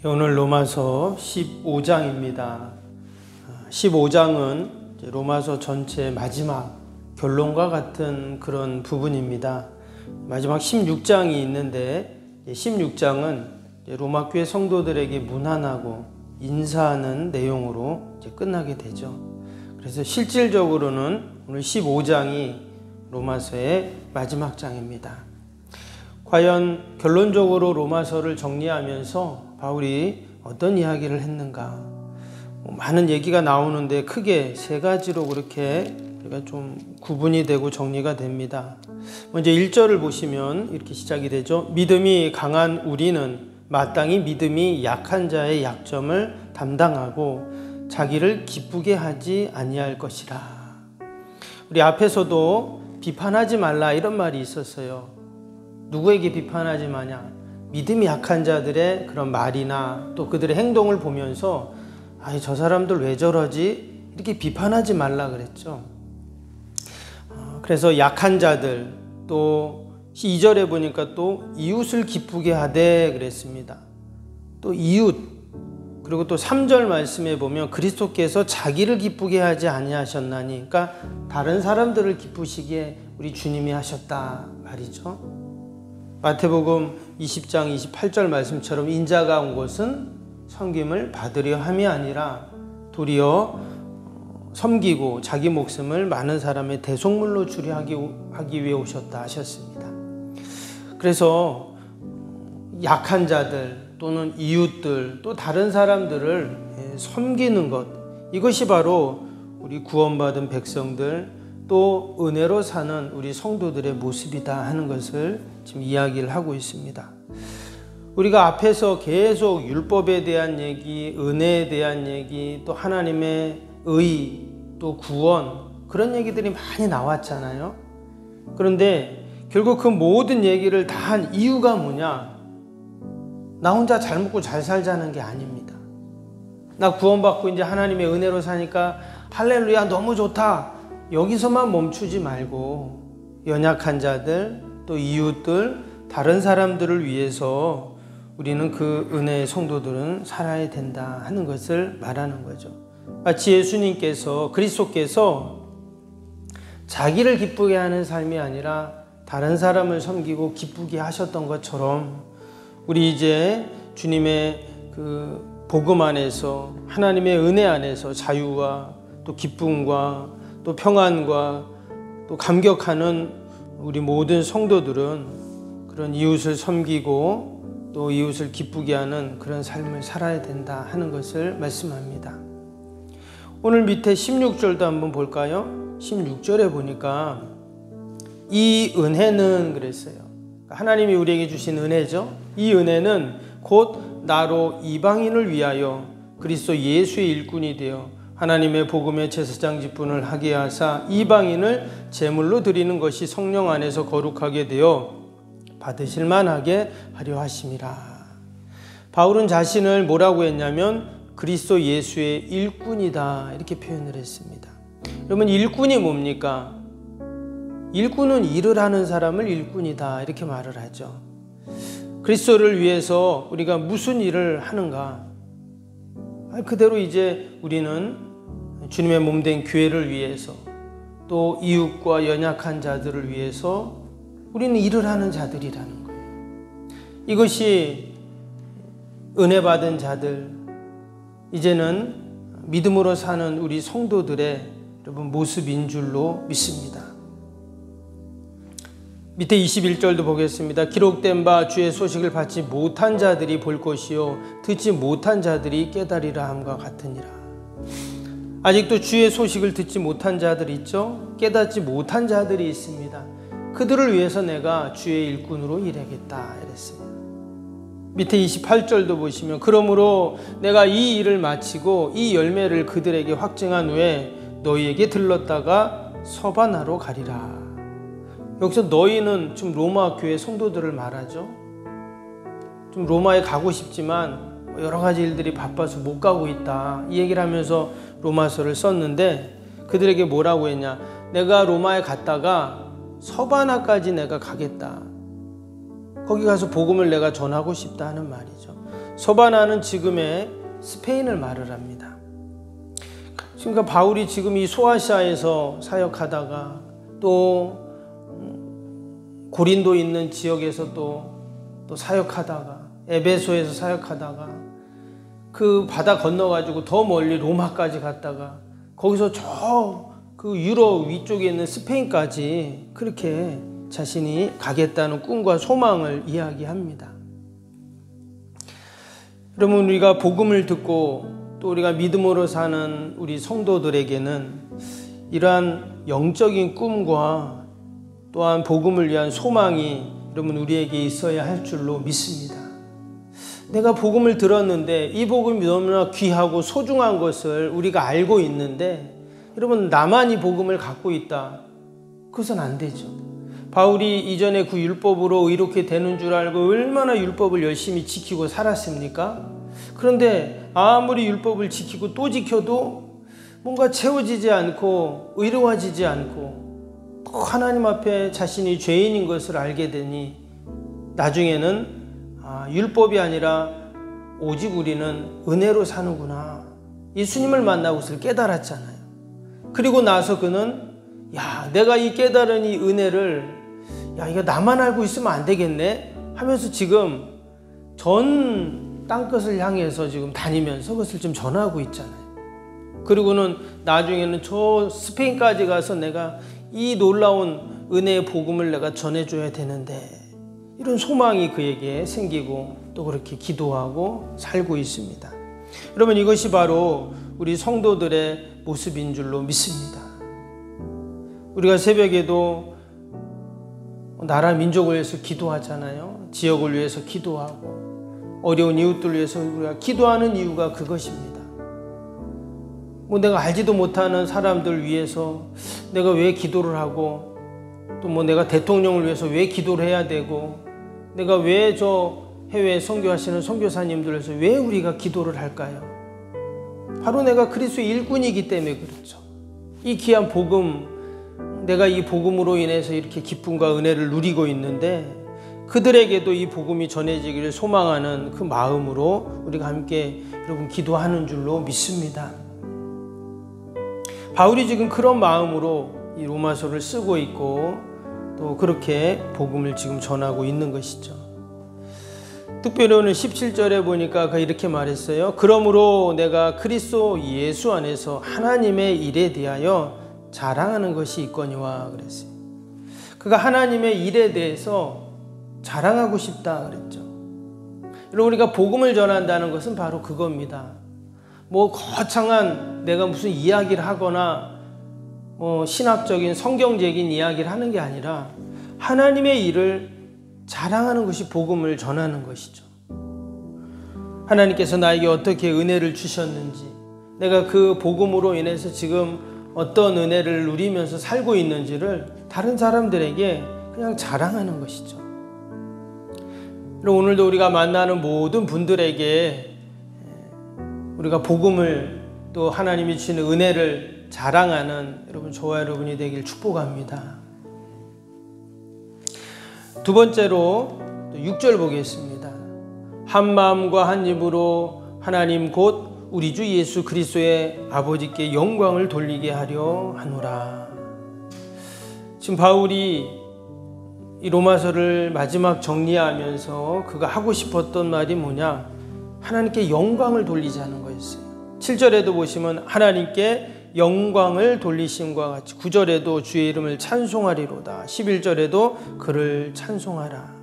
오늘 로마서 15장입니다. 15장은 로마서 전체 마지막 결론과 같은 그런 부분입니다. 마지막 16장이 있는데 16장은 로마 교회 성도들에게 문안하고 인사하는 내용으로 끝나게 되죠. 그래서 실질적으로는 오늘 15장이 로마서의 마지막 장입니다. 과연 결론적으로 로마서를 정리하면서 바울이 어떤 이야기를 했는가? 많은 얘기가 나오는데 크게 세 가지로 그렇게 우리가 좀 구분이 되고 정리가 됩니다. 먼저 1절을 보시면 이렇게 시작이 되죠. 믿음이 강한 우리는 마땅히 믿음이 약한 자의 약점을 담당하고 자기를 기쁘게 하지 아니할 것이라. 우리 앞에서도 비판하지 말라 이런 말이 있었어요. 누구에게 비판하지 마냐? 믿음이 약한 자들의 그런 말이나 또 그들의 행동을 보면서 저 사람들 왜 저러지? 이렇게 비판하지 말라 그랬죠. 그래서 약한 자들, 또 2절에 보니까 또 이웃을 기쁘게 하되 그랬습니다. 또 이웃, 그리고 또 3절 말씀에 보면 그리스도께서 자기를 기쁘게 하지 아니하셨나니, 그러니까 다른 사람들을 기쁘시기에 우리 주님이 하셨다 말이죠. 마태복음 20장 28절 말씀처럼 인자가 온 것은 섬김을 받으려 함이 아니라 도리어 섬기고 자기 목숨을 많은 사람의 대속물로 주려 하기 위해 오셨다 하셨습니다. 그래서 약한 자들 또는 이웃들 또 다른 사람들을 섬기는 것, 이것이 바로 우리 구원받은 백성들 또 은혜로 사는 우리 성도들의 모습이다 하는 것을 지금 이야기를 하고 있습니다. 우리가 앞에서 계속 율법에 대한 얘기, 은혜에 대한 얘기, 또 하나님의 의, 또 구원, 그런 얘기들이 많이 나왔잖아요. 그런데 결국 그 모든 얘기를 다 한 이유가 뭐냐? 나 혼자 잘 먹고 잘 살자는 게 아닙니다. 나 구원받고 이제 하나님의 은혜로 사니까 할렐루야 너무 좋다. 여기서만 멈추지 말고 연약한 자들, 또 이웃들, 다른 사람들을 위해서 우리는 그 은혜의 성도들은 살아야 된다 하는 것을 말하는 거죠. 마치 예수님께서, 그리스도께서 자기를 기쁘게 하는 삶이 아니라 다른 사람을 섬기고 기쁘게 하셨던 것처럼 우리 이제 주님의 그 복음 안에서, 하나님의 은혜 안에서 자유와 또 기쁨과 또 평안과 또 감격하는 우리 모든 성도들은 그런 이웃을 섬기고 또 이웃을 기쁘게 하는 그런 삶을 살아야 된다 하는 것을 말씀합니다. 오늘 밑에 16절도 한번 볼까요? 16절에 보니까 이 은혜는 그랬어요. 하나님이 우리에게 주신 은혜죠. 이 은혜는 곧 나로 이방인을 위하여 그리스도 예수의 일꾼이 되어 하나님의 복음의 제사장 직분을 하게 하사 이방인을 제물로 드리는 것이 성령 안에서 거룩하게 되어 받으실 만하게 하려 하심이라. 바울은 자신을 뭐라고 했냐면 그리스도 예수의 일꾼이다 이렇게 표현을 했습니다. 그러면 일꾼이 뭡니까? 일꾼은 일을 하는 사람을 일꾼이다 이렇게 말을 하죠. 그리스도를 위해서 우리가 무슨 일을 하는가? 그대로 이제 우리는 주님의 몸된 교회를 위해서 또 이웃과 연약한 자들을 위해서 우리는 일을 하는 자들이라는 거예요. 이것이 은혜 받은 자들, 이제는 믿음으로 사는 우리 성도들의 여러분 모습인 줄로 믿습니다. 밑에 21절도 보겠습니다. 기록된 바 주의 소식을 받지 못한 자들이 볼 것이요 듣지 못한 자들이 깨달으리라 함과 같으니라. 아직도 주의 소식을 듣지 못한 자들이 있죠. 깨닫지 못한 자들이 있습니다. 그들을 위해서 내가 주의 일꾼으로 일하겠다 이랬습니다. 밑에 28절도 보시면 그러므로 내가 이 일을 마치고 이 열매를 그들에게 확증한 후에 너희에게 들렀다가 서바나로 가리라. 여기서 너희는 좀 로마 교회 성도들을 말하죠. 좀 로마에 가고 싶지만 여러 가지 일들이 바빠서 못 가고 있다 이 얘기를 하면서 로마서를 썼는데 그들에게 뭐라고 했냐? 내가 로마에 갔다가 서바나까지 내가 가겠다. 거기 가서 복음을 내가 전하고 싶다 하는 말이죠. 서바나는 지금의 스페인을 말을 합니다. 그러니까 바울이 지금 이 소아시아에서 사역하다가 또 고린도 있는 지역에서 또 사역하다가 에베소에서 사역하다가 그 바다 건너가지고 더 멀리 로마까지 갔다가 거기서 저 그 유럽 위쪽에 있는 스페인까지 그렇게 자신이 가겠다는 꿈과 소망을 이야기합니다. 여러분, 우리가 복음을 듣고 또 우리가 믿음으로 사는 우리 성도들에게는 이러한 영적인 꿈과 또한 복음을 위한 소망이 여러분 우리에게 있어야 할 줄로 믿습니다. 내가 복음을 들었는데 이 복음이 너무나 귀하고 소중한 것을 우리가 알고 있는데 여러분 나만 이 복음을 갖고 있다. 그것은 안 되죠. 바울이 이전에 그 율법으로 이렇게 되는 줄 알고 얼마나 율법을 열심히 지키고 살았습니까? 그런데 아무리 율법을 지키고 또 지켜도 뭔가 채워지지 않고 의로워지지 않고 또 하나님 앞에 자신이 죄인인 것을 알게 되니 나중에는 율법이 아니라 오직 우리는 은혜로 사는구나. 예수님을 만나고서 깨달았잖아요. 그리고 나서 그는 내가 이 깨달은 이 은혜를 이거 나만 알고 있으면 안 되겠네 하면서 지금 전 땅끝을 향해서 지금 다니면서 그것을 좀 전하고 있잖아요. 그리고는 나중에는 저 스페인까지 가서 내가 이 놀라운 은혜의 복음을 내가 전해줘야 되는데 이런 소망이 그에게 생기고 또 그렇게 기도하고 살고 있습니다. 여러분, 이것이 바로 우리 성도들의 모습인 줄로 믿습니다. 우리가 새벽에도 나라 민족을 위해서 기도하잖아요. 지역을 위해서 기도하고 어려운 이웃들을 위해서 우리가 기도하는 이유가 그것입니다. 내가 알지도 못하는 사람들 위해서 내가 왜 기도를 하고 또 내가 대통령을 위해서 왜 기도를 해야 되고 내가 왜 저 해외에 선교하시는 선교사님들 위해서 왜 우리가 기도를 할까요? 바로 내가 그리스도의 일꾼이기 때문에 그렇죠. 이 귀한 복음, 내가 이 복음으로 인해서 이렇게 기쁨과 은혜를 누리고 있는데 그들에게도 이 복음이 전해지기를 소망하는 그 마음으로 우리가 함께 여러분 기도하는 줄로 믿습니다. 바울이 지금 그런 마음으로 이 로마서를 쓰고 있고 또 그렇게 복음을 지금 전하고 있는 것이죠. 특별히 오늘 17절에 보니까 이렇게 말했어요. 그러므로 내가 그리스도 예수 안에서 하나님의 일에 대하여 자랑하는 것이 있거니와 그랬어요. 그가 하나님의 일에 대해서 자랑하고 싶다 그랬죠. 여러분, 우리가 복음을 전한다는 것은 바로 그겁니다. 거창한 내가 무슨 이야기를 하거나 신학적인 성경적인 이야기를 하는 게 아니라 하나님의 일을 자랑하는 것이 복음을 전하는 것이죠. 하나님께서 나에게 어떻게 은혜를 주셨는지, 내가 그 복음으로 인해서 지금 어떤 은혜를 누리면서 살고 있는지를 다른 사람들에게 그냥 자랑하는 것이죠. 오늘도 우리가 만나는 모든 분들에게 우리가 복음을 또 하나님이 주시는 은혜를 자랑하는 여러분, 저와 여러분이 되길 축복합니다. 두 번째로 6절 보겠습니다. 한 마음과 한 입으로 하나님 곧 우리 주 예수 그리스도의 아버지께 영광을 돌리게 하려 하노라. 지금 바울이 이 로마서를 마지막 정리하면서 그가 하고 싶었던 말이 뭐냐? 하나님께 영광을 돌리자는 거였어요. 7절에도 보시면 하나님께 영광을 돌리심과 같이 9절에도 주의 이름을 찬송하리로다. 11절에도 그를 찬송하라.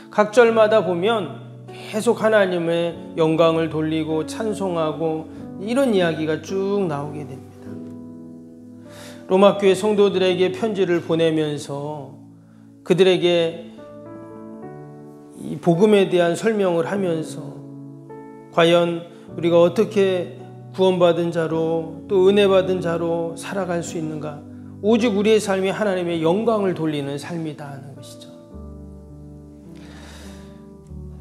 각 절마다 보면 계속 하나님의 영광을 돌리고 찬송하고 이런 이야기가 쭉 나오게 됩니다. 로마 교회 성도들에게 편지를 보내면서 그들에게 이 복음에 대한 설명을 하면서 과연 우리가 어떻게 구원받은 자로 또 은혜받은 자로 살아갈 수 있는가? 오직 우리의 삶이 하나님의 영광을 돌리는 삶이다 하는 것이죠.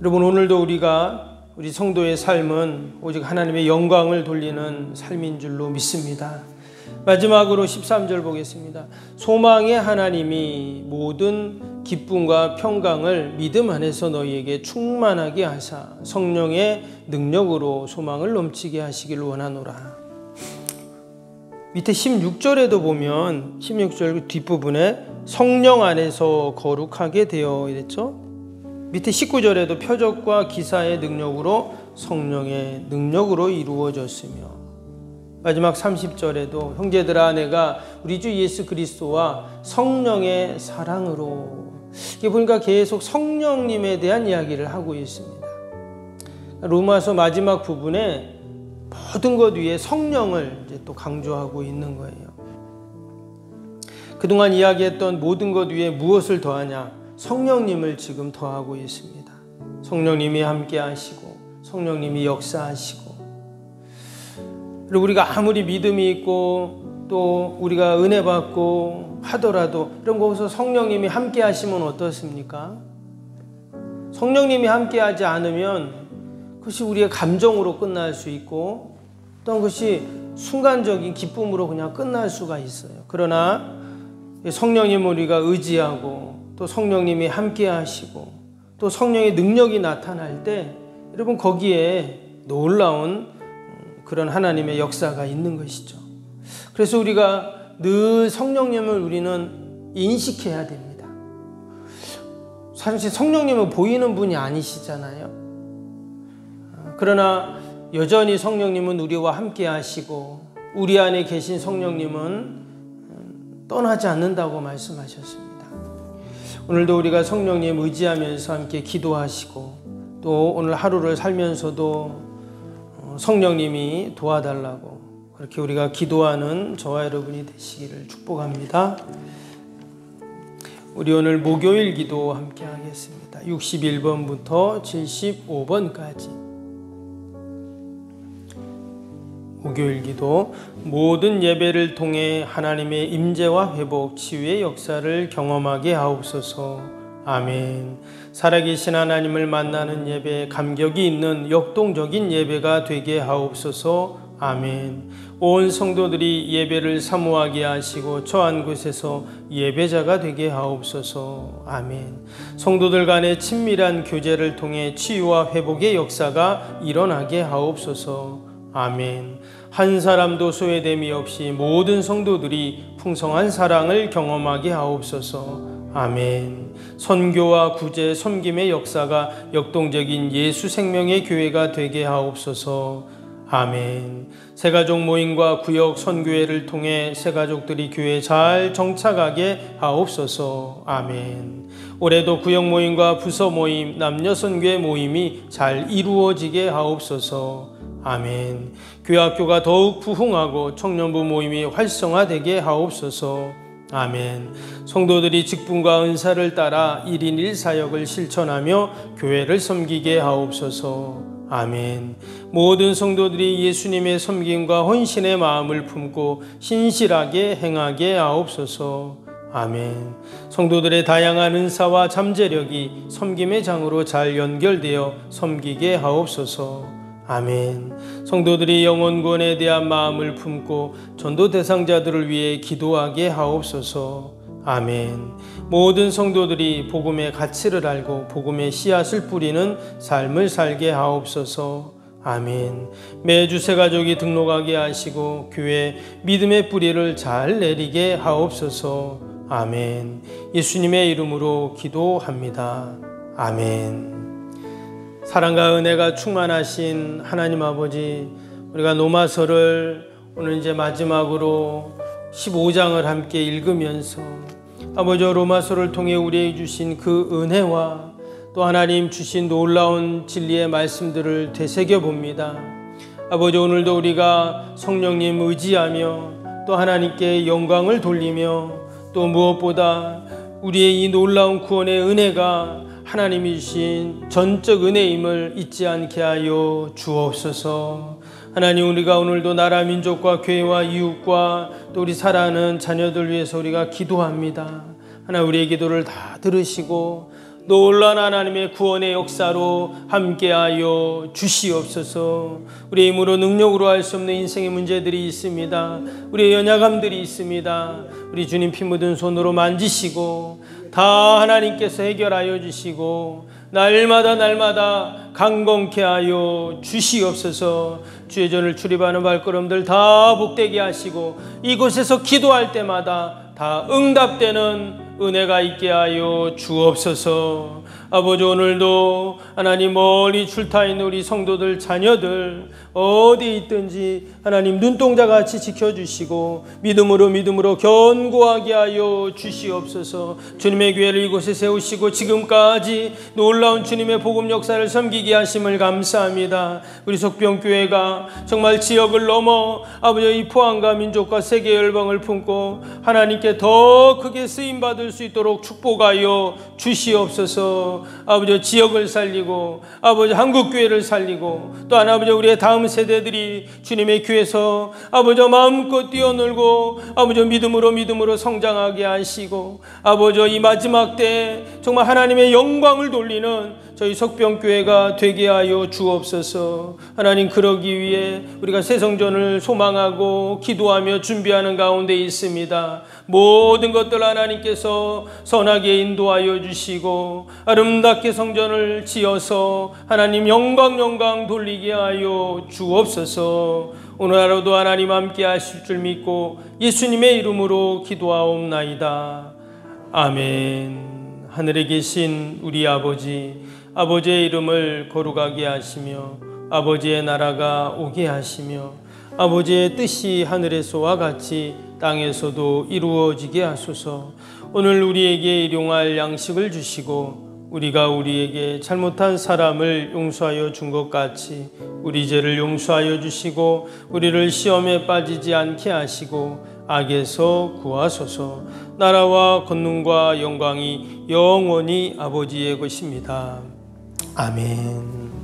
여러분, 오늘도 우리 성도의 삶은 오직 하나님의 영광을 돌리는 삶인 줄로 믿습니다. 마지막으로 13절 보겠습니다. 소망의 하나님이 모든 기쁨과 평강을 믿음 안에서 너희에게 충만하게 하사 성령의 능력으로 소망을 넘치게 하시길 원하노라. 밑에 16절에도 보면 16절 뒷부분에 성령 안에서 거룩하게 되어 이랬죠. 밑에 19절에도 표적과 기사의 능력으로 성령의 능력으로 이루어졌으며, 마지막 30절에도 형제들아 내가 우리 주 예수 그리스도와 성령의 사랑으로, 이게 보니까 계속 성령님에 대한 이야기를 하고 있습니다. 로마서 마지막 부분에 모든 것 위에 성령을 이제 또 강조하고 있는 거예요. 그동안 이야기했던 모든 것 위에 무엇을 더하냐? 성령님을 지금 더하고 있습니다. 성령님이 함께 하시고 성령님이 역사하시고, 그리고 우리가 아무리 믿음이 있고 또 우리가 은혜 받고 하더라도 이런 곳에서 성령님이 함께 하시면 어떻습니까? 성령님이 함께 하지 않으면 그것이 우리의 감정으로 끝날 수 있고 또한 그것이 순간적인 기쁨으로 그냥 끝날 수가 있어요. 그러나 성령님을 우리가 의지하고 또 성령님이 함께 하시고 또 성령의 능력이 나타날 때 여러분 거기에 놀라운 그런 하나님의 역사가 있는 것이죠. 그래서 우리가 늘 성령님을 우리는 인식해야 됩니다. 사실 성령님은 보이는 분이 아니시잖아요. 그러나 여전히 성령님은 우리와 함께 하시고 우리 안에 계신 성령님은 떠나지 않는다고 말씀하셨습니다. 오늘도 우리가 성령님 의지하면서 함께 기도하시고 또 오늘 하루를 살면서도 성령님이 도와달라고 그렇게 우리가 기도하는 저와 여러분이 되시기를 축복합니다. 우리 오늘 목요일 기도 함께 하겠습니다. 61번부터 75번까지 목요일 기도. 모든 예배를 통해 하나님의 임재와 회복, 치유의 역사를 경험하게 하옵소서. 아멘. 살아계신 하나님을 만나는 예배, 감격이 있는 역동적인 예배가 되게 하옵소서. 아멘. 온 성도들이 예배를 사모하게 하시고 처한 곳에서 예배자가 되게 하옵소서. 아멘. 성도들 간의 친밀한 교제를 통해 치유와 회복의 역사가 일어나게 하옵소서. 아멘. 한 사람도 소외됨이 없이 모든 성도들이 풍성한 사랑을 경험하게 하옵소서. 아멘. 선교와 구제, 섬김의 역사가 역동적인 예수 생명의 교회가 되게 하옵소서. 아멘. 새가족 모임과 구역 선교회를 통해 새가족들이 교회에 잘 정착하게 하옵소서. 아멘. 올해도 구역 모임과 부서 모임, 남녀 선교회 모임이 잘 이루어지게 하옵소서. 아멘. 교회학교가 더욱 부흥하고 청년부 모임이 활성화되게 하옵소서. 아멘. 성도들이 직분과 은사를 따라 1인 1사역을 실천하며 교회를 섬기게 하옵소서. 아멘. 모든 성도들이 예수님의 섬김과 헌신의 마음을 품고 신실하게 행하게 하옵소서. 아멘. 성도들의 다양한 은사와 잠재력이 섬김의 장으로 잘 연결되어 섬기게 하옵소서. 아멘. 성도들이 영혼구원에 대한 마음을 품고 전도 대상자들을 위해 기도하게 하옵소서. 아멘. 모든 성도들이 복음의 가치를 알고 복음의 씨앗을 뿌리는 삶을 살게 하옵소서. 아멘. 매주 새가족이 등록하게 하시고 교회 믿음의 뿌리를 잘 내리게 하옵소서. 아멘. 예수님의 이름으로 기도합니다. 아멘. 사랑과 은혜가 충만하신 하나님 아버지, 우리가 로마서를 오늘 이제 마지막으로 15장을 함께 읽으면서 아버지 로마서를 통해 우리에게 주신 그 은혜와 또 하나님 주신 놀라운 진리의 말씀들을 되새겨 봅니다. 아버지 오늘도 우리가 성령님 의지하며 또 하나님께 영광을 돌리며 또 무엇보다 우리의 이 놀라운 구원의 은혜가 하나님이 주신 전적 은혜임을 잊지 않게 하여 주옵소서. 하나님 우리가 오늘도 나라 민족과 교회와 이웃과 또 우리 사랑하는 자녀들 위해서 우리가 기도합니다. 하나님 우리의 기도를 다 들으시고 놀라운 하나님의 구원의 역사로 함께하여 주시옵소서. 우리의 힘으로 능력으로 할 수 없는 인생의 문제들이 있습니다. 우리의 연약함들이 있습니다. 우리 주님 피 묻은 손으로 만지시고 다 하나님께서 해결하여 주시고 날마다 강건케 하여 주시옵소서. 주의 전을 출입하는 발걸음들 다 복되게 하시고 이곳에서 기도할 때마다 다 응답되는 은혜가 있게 하여 주옵소서. 아버지, 오늘도 하나님 멀리 출타 있는 우리 성도들 자녀들 어디 있든지 하나님 눈동자같이 지켜주시고 믿음으로 견고하게 하여 주시옵소서. 주님의 교회를 이곳에 세우시고 지금까지 놀라운 주님의 복음 역사를 섬기게 하심을 감사합니다. 우리 속병교회가 정말 지역을 넘어 아버지 이 포항과 민족과 세계 열방을 품고 하나님께 더 크게 쓰임받을 수 있도록 축복하여 주시옵소서. 아버지, 지역을 살리고 아버지 한국교회를 살리고 또한 아버지 우리의 다음 세대들이 주님의 교회에서 아버지 마음껏 뛰어놀고 아버지 믿음으로 성장하게 하시고 아버지 이 마지막 때 정말 하나님의 영광을 돌리는 저희 속병교회가 되게 하여 주옵소서. 하나님, 그러기 위해 우리가 새성전을 소망하고 기도하며 준비하는 가운데 있습니다. 모든 것들 하나님께서 선하게 인도하여 주시고 아름답게 성전을 지어서 하나님 영광 돌리게 하여 주옵소서. 오늘 하루도 하나님 함께 하실 줄 믿고 예수님의 이름으로 기도하옵나이다. 아멘. 하늘에 계신 우리 아버지의 이름을 거룩하게 하시며 아버지의 나라가 오게 하시며 아버지의 뜻이 하늘에서와 같이 땅에서도 이루어지게 하소서. 오늘 우리에게 일용할 양식을 주시고 우리가 우리에게 잘못한 사람을 용서하여 준 것 같이 우리 죄를 용서하여 주시고 우리를 시험에 빠지지 않게 하시고 악에서 구하소서. 나라와 권능과 영광이 영원히 아버지의 것입니다. 아멘.